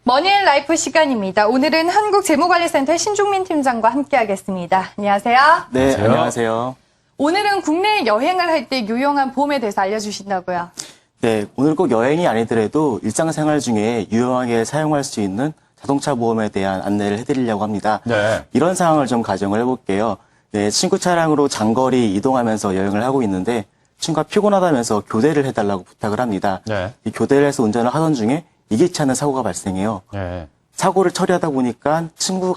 머니앤 라이프 시간입니다. 오늘은 한국재무관리센터의 신종민 팀장과 함께하겠습니다. 안녕하세요. 네, 안녕하세요. 오늘은 국내 여행을 할 때 유용한 보험에 대해서 알려주신다고요? 네, 오늘 꼭 여행이 아니더라도 일상생활 중에 유용하게 사용할 수 있는 자동차 보험에 대한 안내를 해드리려고 합니다. 네. 이런 상황을 좀 가정을 해볼게요. 네, 친구 차량으로 장거리 이동하면서 여행을 하고 있는데 친구가 피곤하다면서 교대를 해달라고 부탁을 합니다. 네. 이 교대를 해서 운전을 하던 중에 예기치 않은 사고가 발생해요. 네. 사고를 처리하다 보니까 친구의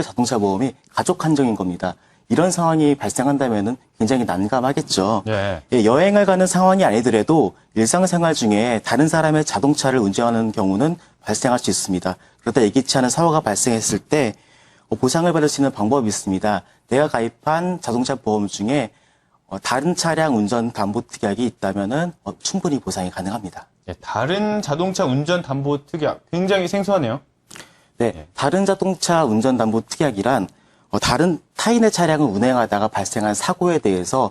자동차 보험이 가족 한정인 겁니다. 이런 상황이 발생한다면은 굉장히 난감하겠죠. 네. 예, 여행을 가는 상황이 아니더라도 일상생활 중에 다른 사람의 자동차를 운전하는 경우는 발생할 수 있습니다. 그러다 예기치 않은 사고가 발생했을 때 보상을 받을 수 있는 방법이 있습니다. 내가 가입한 자동차 보험 중에 다른 차량 운전 담보 특약이 있다면은 충분히 보상이 가능합니다. 네, 다른 자동차 운전 담보 특약 굉장히 생소하네요. 네, 다른 자동차 운전 담보 특약이란 다른 타인의 차량을 운행하다가 발생한 사고에 대해서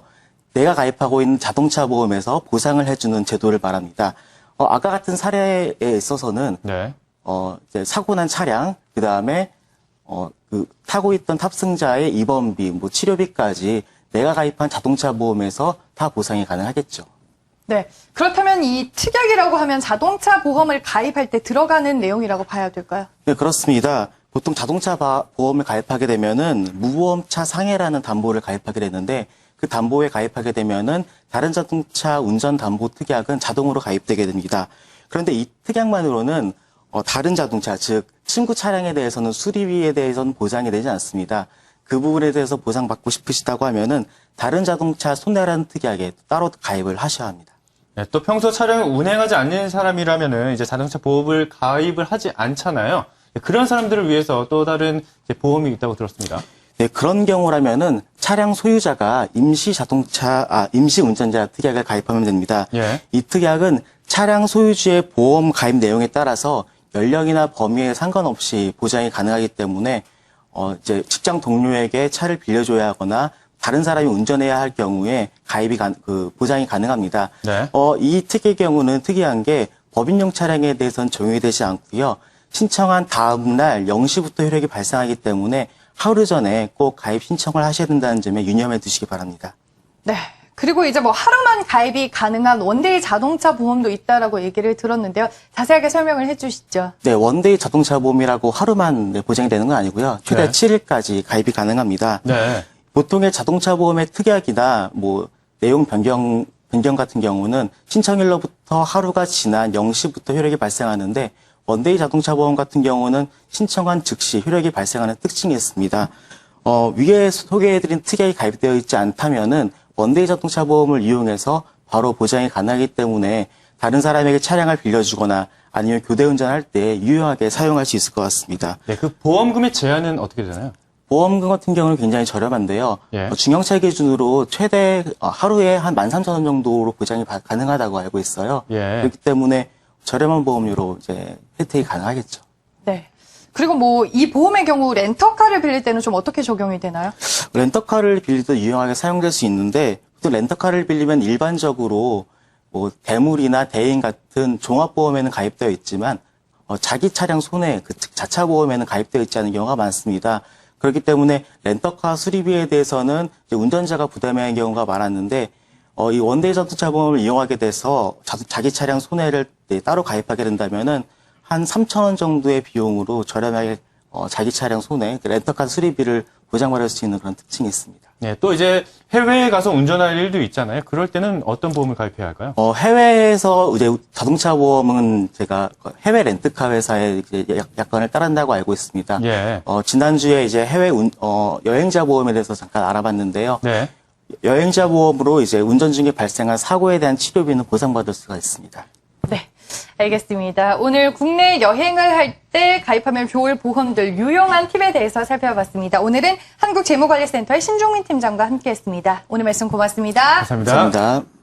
내가 가입하고 있는 자동차 보험에서 보상을 해주는 제도를 말합니다. 아까 같은 사례에 있어서는 네. 이제 사고 난 차량, 그 다음에 타고 있던 탑승자의 입원비, 치료비까지 내가 가입한 자동차 보험에서 다 보상이 가능하겠죠. 네. 그렇다면 이 특약이라고 하면 자동차 보험을 가입할 때 들어가는 내용이라고 봐야 될까요? 네, 그렇습니다. 보통 자동차 보험을 가입하게 되면은 무보험차 상해라는 담보를 가입하게 되는데 그 담보에 가입하게 되면은 다른 자동차 운전 담보 특약은 자동으로 가입되게 됩니다. 그런데 이 특약만으로는 다른 자동차, 즉 친구 차량에 대해서는 수리비에 대해서는 보상이 되지 않습니다. 그 부분에 대해서 보상받고 싶으시다고 하면은 다른 자동차 손해라는 특약에 따로 가입을 하셔야 합니다. 네, 또 평소 차량을 운행하지 않는 사람이라면은 이제 자동차 보험을 가입을 하지 않잖아요. 네, 그런 사람들을 위해서 또 다른 보험이 있다고 들었습니다. 네, 그런 경우라면은 차량 소유자가 임시 운전자 특약을 가입하면 됩니다. 예. 이 특약은 차량 소유주의 보험 가입 내용에 따라서 연령이나 범위에 상관없이 보장이 가능하기 때문에 이제 직장 동료에게 차를 빌려줘야 하거나 다른 사람이 운전해야 할 경우에 보장이 가능합니다. 네. 이 특의 경우는 특이한 게 법인용 차량에 대해서는 적용이 되지 않고요. 신청한 다음 날 0시부터 효력이 발생하기 때문에 하루 전에 꼭 가입 신청을 하셔야 된다는 점에 유념해 두시기 바랍니다. 네. 그리고 이제 하루만 가입이 가능한 원데이 자동차 보험도 있다라고 얘기를 들었는데요. 자세하게 설명을 해 주시죠. 네, 원데이 자동차 보험이라고 하루만 보장이 되는 건 아니고요. 최대 네. 7일까지 가입이 가능합니다. 네. 보통의 자동차 보험의 특약이나 내용 변경 같은 경우는 신청일로부터 하루가 지난 0시부터 효력이 발생하는데 원데이 자동차 보험 같은 경우는 신청한 즉시 효력이 발생하는 특징이 있습니다. 위에 소개해드린 특약이 가입되어 있지 않다면은 원데이 자동차 보험을 이용해서 바로 보장이 가능하기 때문에 다른 사람에게 차량을 빌려주거나 아니면 교대 운전할 때 유용하게 사용할 수 있을 것 같습니다. 네, 그 보험금의 제한은 어떻게 되나요? 보험금 같은 경우는 굉장히 저렴한데요. 예. 중형차 기준으로 최대 하루에 한 13,000원 정도로 보장이 가능하다고 알고 있어요. 예. 그렇기 때문에 저렴한 보험료로 이제 혜택이 가능하겠죠. 네. 그리고 이 보험의 경우 렌터카를 빌릴 때는 좀 어떻게 적용이 되나요? 렌터카를 빌리도 유용하게 사용될 수 있는데 또 렌터카를 빌리면 일반적으로 대물이나 대인 같은 종합보험에는 가입되어 있지만 자기 차량 손해, 즉 자차 보험에는 가입되어 있지 않은 경우가 많습니다. 그렇기 때문에 렌터카 수리비에 대해서는 이제 운전자가 부담해야 하는 경우가 많았는데 이 원데이 자동차 보험을 이용하게 돼서 자기 차량 손해를 따로 가입하게 된다면은 한 3,000원 정도의 비용으로 저렴하게 자기 차량 손해, 렌터카 수리비를 보장받을 수 있는 그런 특징이 있습니다. 네, 또 이제 해외에 가서 운전할 일도 있잖아요. 그럴 때는 어떤 보험을 가입해야 할까요? 해외에서 이제 자동차 보험은 제가 해외 렌트카 회사의 이제 약관을 따른다고 알고 있습니다. 예. 지난주에 이제 해외 여행자 보험에 대해서 잠깐 알아봤는데요. 네. 여행자 보험으로 이제 운전 중에 발생한 사고에 대한 치료비는 보상받을 수가 있습니다. 네. 알겠습니다. 오늘 국내 여행을 할 때 가입하면 좋을 보험들 유용한 팁에 대해서 살펴봤습니다. 오늘은 한국재무관리센터의 신종민 팀장과 함께했습니다. 오늘 말씀 고맙습니다. 감사합니다. 감사합니다.